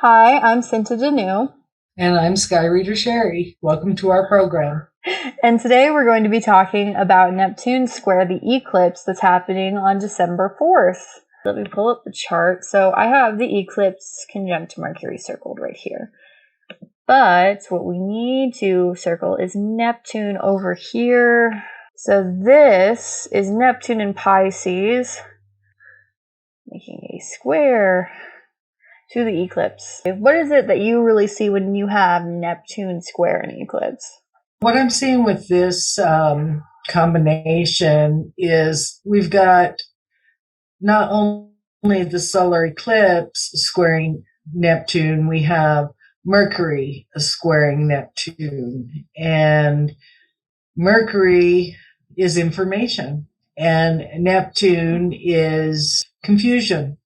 Hi, I'm Cinta Deneau, And I'm Skyreader Sherry. Welcome to our program. and today we're going to be talking about Neptune square the eclipse that's happening on December 4th. Let me pull up the chart. So I have the eclipse conjunct Mercury circled right here. But what we need to circle is Neptune over here. So this is Neptune in Pisces, making a square to the eclipse. What is it that you really see when you have Neptune square an eclipse? What I'm seeing with this combination is we've got not only the solar eclipse squaring Neptune, we have Mercury squaring Neptune. And Mercury is information, and Neptune is confusion.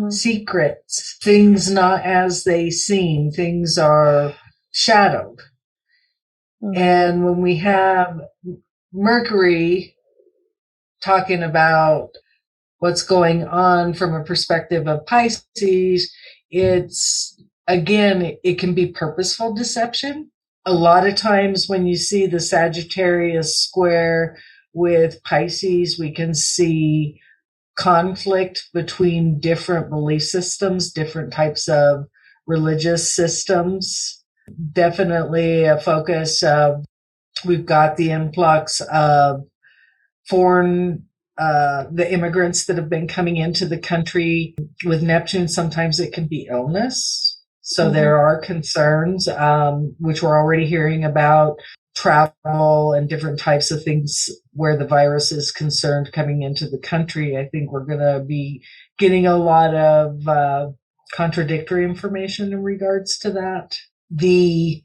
Secrets, things not as they seem, things are shadowed. And when we have Mercury talking about what's going on from a perspective of Pisces, it can be purposeful deception. A lot of times when you see the Sagittarius square with Pisces, we can see conflict between different belief systems, different types of religious systems. Definitely a focus of, we've got the influx of the immigrants that have been coming into the country. With Neptune, sometimes it can be illness. So there are concerns, which we're already hearing about, travel and different types of things where the virus is concerned coming into the country. I think we're going to be getting a lot of contradictory information in regards to that. The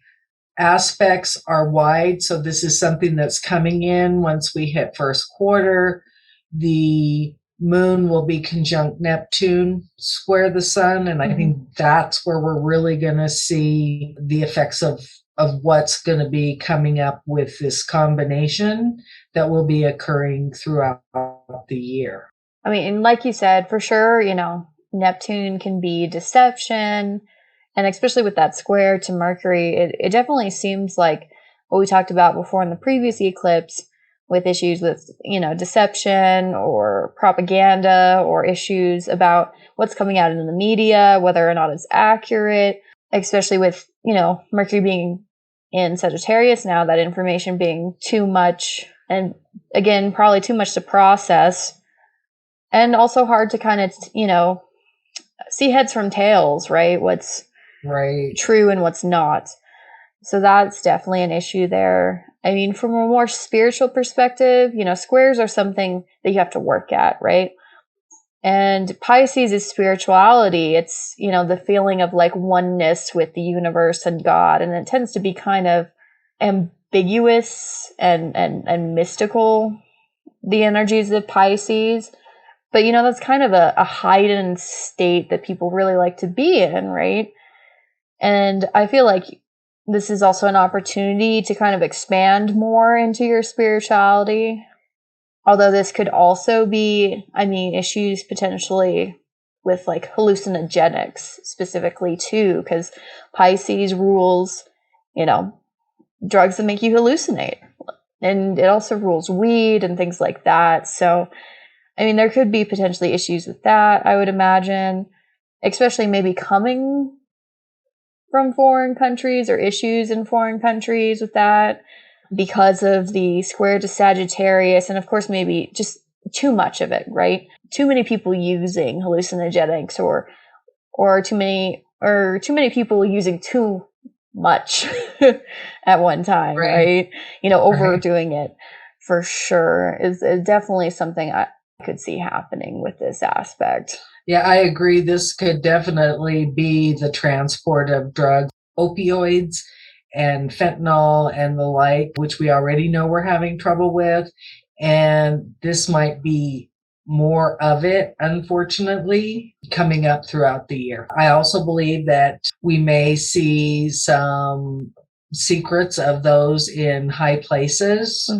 aspects are wide, so this is something that's coming in once we hit first quarter. The moon will be conjunct Neptune, square the sun, and I think that's where we're really going to see the effects of what's going to be coming up with this combination that will be occurring throughout the year. I mean, and like you said, for sure, Neptune can be deception, and especially with that square to Mercury, it definitely seems like what we talked about before in the previous eclipse with issues with, deception or propaganda or issues about what's coming out in the media, whether or not it's accurate, especially with, Mercury being in Sagittarius now, that information being too much, and again, probably too much to process, and also hard to kind of, see heads from tails, right? What's true and what's not. So that's definitely an issue there. I mean, from a more spiritual perspective, squares are something that you have to work at, right? And Pisces is spirituality. It's, the feeling of like oneness with the universe and God. And it tends to be kind of ambiguous and mystical, the energies of Pisces. But, that's kind of a heightened state that people really like to be in, right? And I feel like this is also an opportunity to kind of expand more into your spirituality. Although this could also be, issues potentially with like hallucinogenics specifically too, because Pisces rules, drugs that make you hallucinate. And it also rules weed and things like that. So, there could be potentially issues with that, I would imagine, especially maybe coming from foreign countries or issues in foreign countries with that because of the square to Sagittarius, and of course maybe just too much of it, right? Too many people using hallucinogenics or too many people using too much at one time, right? Overdoing it for sure is definitely something I could see happening with this aspect. Yeah, I agree. This could definitely be the transport of drugs, opioids and fentanyl and the like, which we already know we're having trouble with. And this might be more of it, unfortunately, coming up throughout the year. I also believe that we may see some secrets of those in high places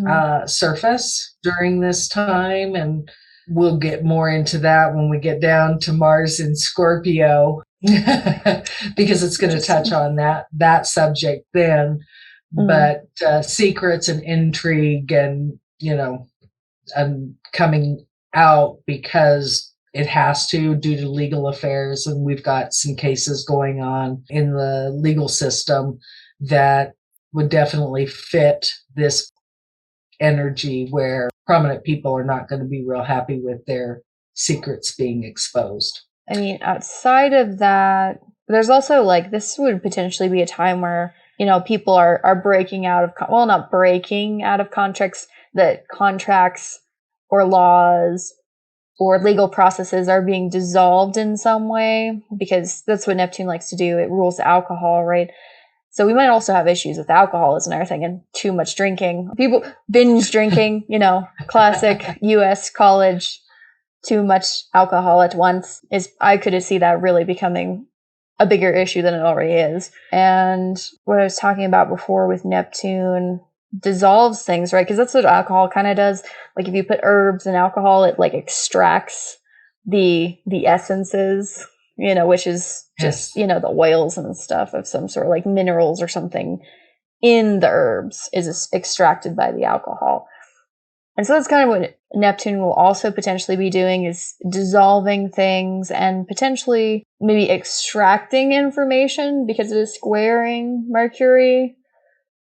surface during this time. And we'll get more into that when we get down to Mars in Scorpio, because it's going to touch on that subject then. But secrets and intrigue and, coming out because it has to, due to legal affairs. And we've got some cases going on in the legal system that would definitely fit this energy, where prominent people are not going to be real happy with their secrets being exposed. I mean, outside of that, there's also this would potentially be a time where, people are breaking out of, not breaking out of contracts, that contracts or laws or legal processes are being dissolved in some way, because that's what Neptune likes to do. It rules alcohol, right? So we might also have issues with alcoholism and everything, and too much drinking. People binge drinking, classic US college, too much alcohol at once. I could see that really becoming a bigger issue than it already is. And what I was talking about before with Neptune dissolves things, right? Because that's what alcohol kind of does. Like if you put herbs in alcohol, it extracts the essences, which is just, the oils and stuff of some sort, like minerals or something in the herbs is extracted by the alcohol. And so that's kind of what Neptune will also potentially be doing, is dissolving things and potentially maybe extracting information, because it is squaring Mercury.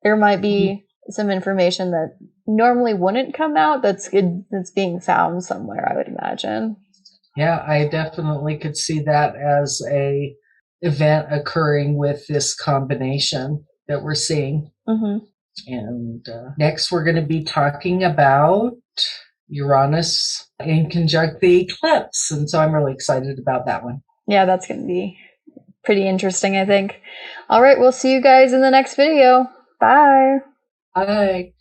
There might be some information that normally wouldn't come out that's being found somewhere, I would imagine. Yeah, I definitely could see that as a event occurring with this combination that we're seeing. Mm-hmm. And next we're going to be talking about Uranus in conjunct the eclipse. And so I'm really excited about that one. Yeah, that's going to be pretty interesting, I think. All right, we'll see you guys in the next video. Bye. Bye.